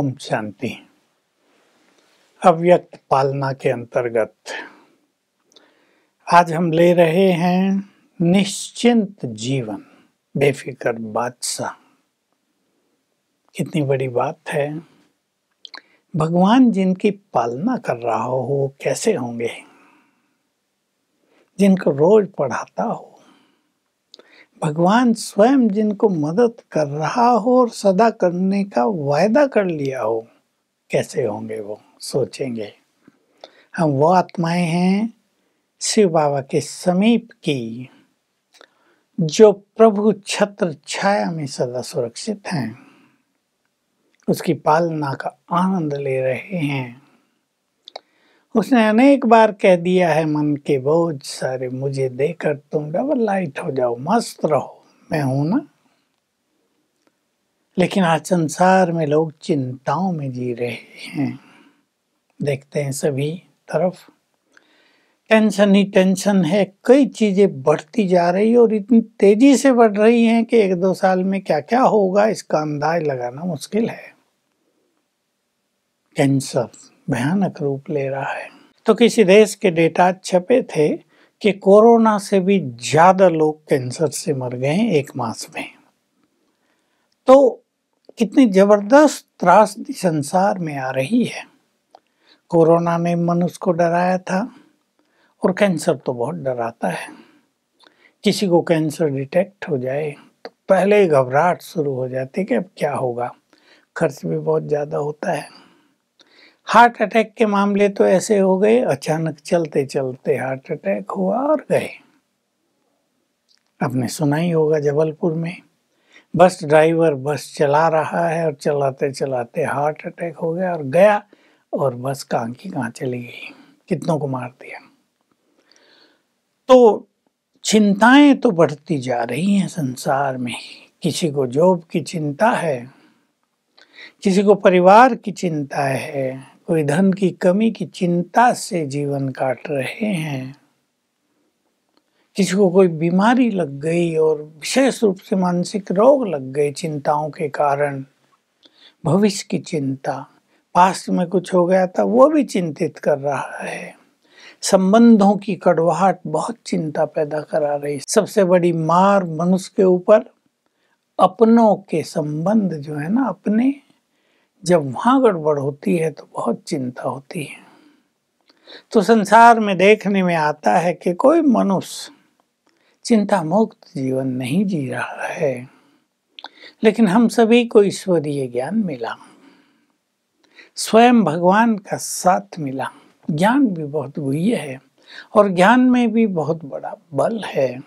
ओम शांति। अव्यक्त पालना के अंतर्गत आज हम ले रहे हैं निश्चिंत जीवन, बेफिक्र बादशाह। कितनी बड़ी बात है। भगवान जिनकी पालना कर रहा हो वो कैसे होंगे, जिनको रोज पढ़ाता हो, भगवान स्वयं जिनको मदद कर रहा हो और सदा करने का वायदा कर लिया हो, कैसे होंगे वो सोचेंगे। हम वो आत्माएं हैं शिव बाबा के समीप की, जो प्रभु छत्र छाया में सदा सुरक्षित हैं, उसकी पालना का आनंद ले रहे हैं। उसने अनेक बार कह दिया है, मन के बोझ सारे मुझे देकर तुम डबल लाइट हो जाओ, मस्त रहो, मैं हूं ना। लेकिन आज संसार में लोग चिंताओं में जी रहे हैं। देखते हैं सभी तरफ टेंशन ही टेंशन है। कई चीजें बढ़ती जा रही है और इतनी तेजी से बढ़ रही हैं कि 1-2 साल में क्या क्या होगा इसका अंदाज लगाना मुश्किल है। कैंसर भयानक रूप ले रहा है। तो किसी देश के डेटा छपे थे कि कोरोना से भी ज्यादा लोग कैंसर से मर गए 1 मास में। तो कितनी जबरदस्त त्रासदी संसार में आ रही है। कोरोना ने मनुष्य को डराया था और कैंसर तो बहुत डराता है। किसी को कैंसर डिटेक्ट हो जाए तो पहले ही घबराहट शुरू हो जाती है कि अब क्या होगा। खर्च भी बहुत ज़्यादा होता है। हार्ट अटैक के मामले तो ऐसे हो गए, अचानक चलते चलते हार्ट अटैक हुआ और गए। आपने सुना ही होगा जबलपुर में बस ड्राइवर बस चला रहा है और चलाते चलाते हार्ट अटैक हो गया और गया, और बस कहाँ की कहाँ चली गई, कितनों को मार दिया। तो चिंताएं तो बढ़ती जा रही हैं संसार में। किसी को जॉब की चिंता है, किसी को परिवार की चिंता है, कोई धन की कमी की चिंता से जीवन काट रहे हैं, किसी को कोई बीमारी लग गई और विशेष रूप से मानसिक रोग लग गए चिंताओं के कारण। भविष्य की चिंता, पास्ट में कुछ हो गया था वो भी चिंतित कर रहा है। संबंधों की कड़वाहट बहुत चिंता पैदा करा रही। सबसे बड़ी मार मनुष्य के ऊपर अपनों के संबंध जो है ना, अपने, जब वहां गड़बड़ होती है तो बहुत चिंता होती है। तो संसार में देखने में आता है कि कोई मनुष्य चिंता मुक्त जीवन नहीं जी रहा है। लेकिन हम सभी को ईश्वरीय ज्ञान मिला, स्वयं भगवान का साथ मिला। ज्ञान भी बहुत गुह्य है और ज्ञान में भी बहुत बड़ा बल है।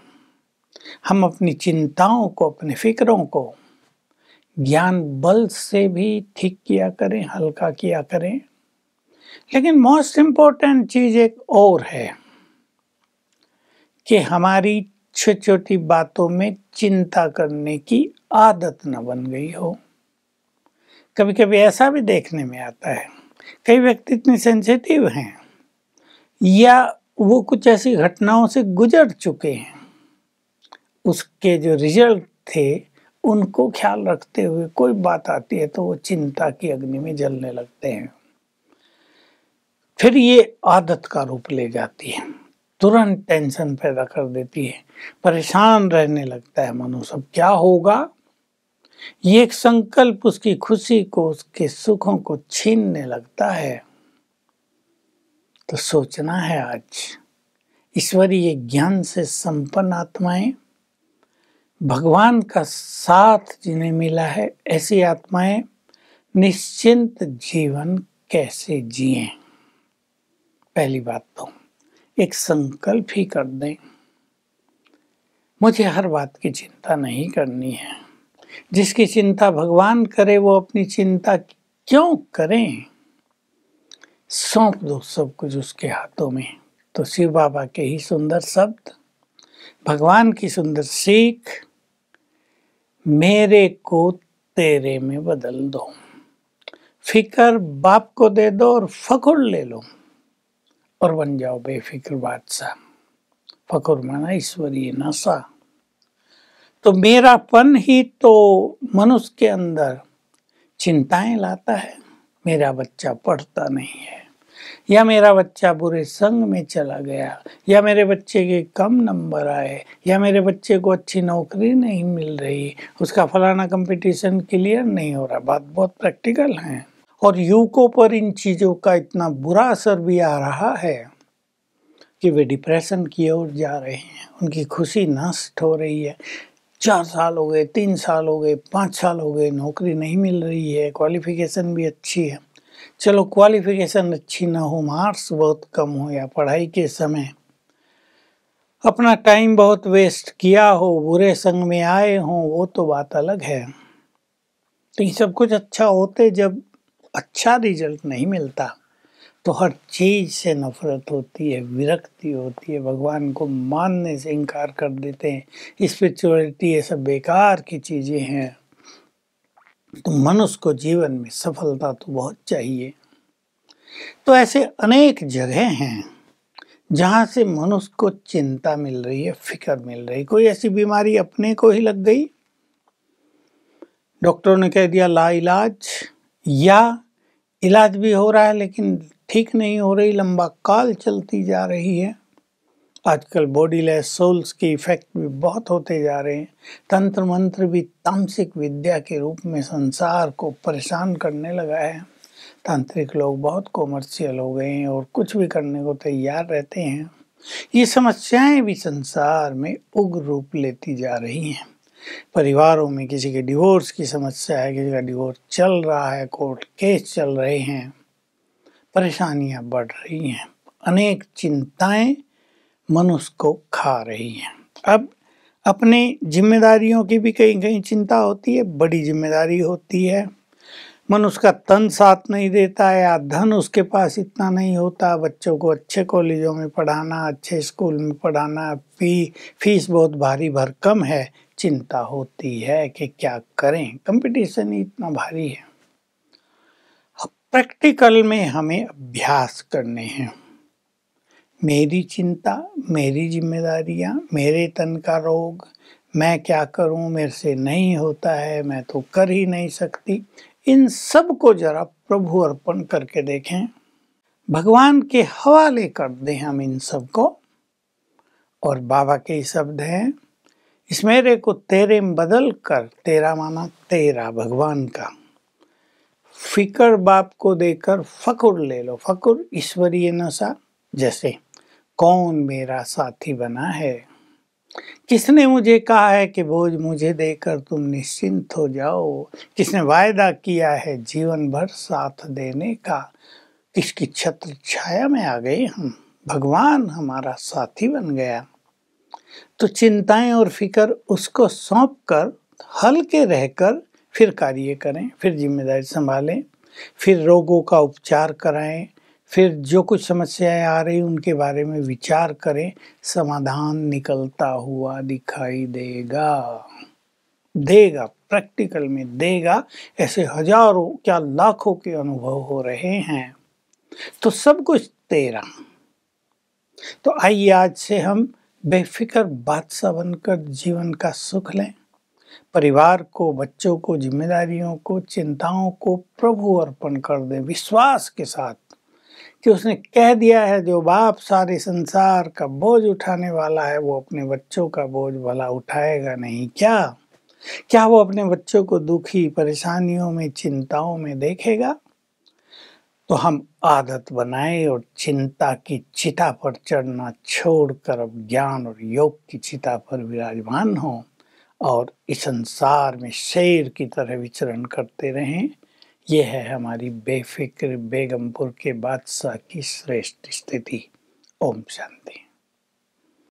हम अपनी चिंताओं को, अपनी फिक्रों को ज्ञान बल से भी ठीक किया करें, हल्का किया करें। लेकिन मोस्ट इम्पोर्टेंट चीज एक और है कि हमारी छोटी छोटी बातों में चिंता करने की आदत न बन गई हो। कभी कभी ऐसा भी देखने में आता है, कई व्यक्ति इतने सेंसिटिव हैं या वो कुछ ऐसी घटनाओं से गुजर चुके हैं, उसके जो रिजल्ट थे उनको ख्याल रखते हुए कोई बात आती है तो वो चिंता की अग्नि में जलने लगते हैं। फिर ये आदत का रूप ले जाती है, तुरंत टेंशन पैदा कर देती है, परेशान रहने लगता है मनुष्य। अब क्या होगा, ये एक संकल्प उसकी खुशी को, उसके सुखों को छीनने लगता है। तो सोचना है आज ईश्वरीय ज्ञान से संपन्न आत्माएं, भगवान का साथ जिन्हें मिला है, ऐसी आत्माएं निश्चिंत जीवन कैसे जिएं। पहली बात तो एक संकल्प ही कर दें, मुझे हर बात की चिंता नहीं करनी है। जिसकी चिंता भगवान करे वो अपनी चिंता क्यों करें, सौंप दो सब कुछ उसके हाथों में। तो शिव बाबा के ही सुंदर शब्द, भगवान की सुंदर सीख, मेरे को तेरे में बदल दो। फिक्र बाप को दे दो और फखुर ले लो और बन जाओ बेफिक्र बादशाह। फखुर माना ईश्वरीय नशा। तो मेरापन ही तो मनुष्य के अंदर चिंताएं लाता है। मेरा बच्चा पढ़ता नहीं है, या मेरा बच्चा बुरे संग में चला गया, या मेरे बच्चे के कम नंबर आए, या मेरे बच्चे को अच्छी नौकरी नहीं मिल रही, उसका फलाना कंपटीशन क्लियर नहीं हो रहा। बात बहुत प्रैक्टिकल है। और युवकों पर इन चीज़ों का इतना बुरा असर भी आ रहा है कि वे डिप्रेशन की ओर जा रहे हैं, उनकी खुशी नष्ट हो रही है। 4 साल हो गए, 3 साल हो गए, 5 साल हो गए, नौकरी नहीं मिल रही है, क्वालिफिकेशन भी अच्छी है। चलो क्वालिफिकेशन अच्छी ना हो, मार्क्स बहुत कम हो, या पढ़ाई के समय अपना टाइम बहुत वेस्ट किया हो, बुरे संग में आए हों, वो तो बात अलग है। तो ये सब कुछ अच्छा होते जब अच्छा रिजल्ट नहीं मिलता तो हर चीज से नफरत होती है, विरक्ति होती है, भगवान को मानने से इनकार कर देते हैं। स्पिरिचुअलिटी ये सब बेकार की चीजें हैं। तो मनुष्य को जीवन में सफलता तो बहुत चाहिए। तो ऐसे अनेक जगह हैं जहां से मनुष्य को चिंता मिल रही है, फिक्र मिल रही। कोई ऐसी बीमारी अपने को ही लग गई, डॉक्टरों ने कह दिया लाइलाज, या इलाज भी हो रहा है लेकिन ठीक नहीं हो रही, लंबा काल चलती जा रही है। आजकल बॉडीलेस सोल्स के इफेक्ट भी बहुत होते जा रहे हैं। तंत्र मंत्र भी तामसिक विद्या के रूप में संसार को परेशान करने लगा है। तांत्रिक लोग बहुत कॉमर्शियल हो गए हैं और कुछ भी करने को तैयार रहते हैं। ये समस्याएं भी संसार में उग्र रूप लेती जा रही हैं। परिवारों में किसी के डिवोर्स की समस्या है, किसी का डिवोर्स चल रहा है, कोर्ट केस चल रहे हैं, परेशानियां बढ़ रही हैं, अनेक चिंताएं मनुष्य को खा रही हैं। अब अपनी जिम्मेदारियों की भी कहीं कहीं चिंता होती है, बड़ी जिम्मेदारी होती है। मनुष्य का तन साथ नहीं देता है, या धन उसके पास इतना नहीं होता, बच्चों को अच्छे कॉलेजों में पढ़ाना, अच्छे स्कूल में पढ़ाना, फीस बहुत भारी भरकम है। चिंता होती है कि क्या करें, कंपटीशन ही इतना भारी है। अब प्रैक्टिकल में हमें अभ्यास करने हैं। मेरी चिंता, मेरी जिम्मेदारियां, मेरे तन का रोग, मैं क्या करूं, मेरे से नहीं होता है, मैं तो कर ही नहीं सकती। इन सब को जरा प्रभु अर्पण करके देखें, भगवान के हवाले कर दें हम इन सब को। और बाबा के शब्द हैं, इस मेरे को तेरे में बदल कर, तेरा माना तेरा भगवान का, फिकर बाप को देकर फकुर ले लो। फकुर ईश्वरीय नशा, जैसे कौन मेरा साथी बना है, किसने मुझे कहा है कि बोझ मुझे देकर तुम निश्चिंत हो जाओ, किसने वायदा किया है जीवन भर साथ देने का, किसकी छत्र छाया में आ गए हम, भगवान हमारा साथी बन गया। तो चिंताएं और फिक्र उसको सौंप कर हल्के रहकर फिर कार्य करें, फिर जिम्मेदारी संभालें, फिर रोगों का उपचार कराएं, फिर जो कुछ समस्याएं आ रही उनके बारे में विचार करें। समाधान निकलता हुआ दिखाई देगा, प्रैक्टिकल में देगा। ऐसे हजारों क्या लाखों के अनुभव हो रहे हैं। तो सब कुछ तेरा। तो आइए आज से हम बेफिक्र बादशाह बनकर जीवन का सुख लें। परिवार को, बच्चों को, जिम्मेदारियों को, चिंताओं को प्रभु अर्पण कर दें, विश्वास के साथ कि उसने कह दिया है, जो बाप सारे संसार का बोझ उठाने वाला है वो अपने बच्चों का बोझ भला उठाएगा नहीं क्या वो अपने बच्चों को दुखी, परेशानियों में, चिंताओं में देखेगा? तो हम आदत बनाएं और चिंता की चिता पर चढ़ना छोड़कर अब ज्ञान और योग की चिता पर विराजमान हों और इस संसार में शेर की तरह विचरण करते रहें। यह है हमारी बेफिक्र बेगमपुर के बादशाह की श्रेष्ठ स्थिति। ओम शांति।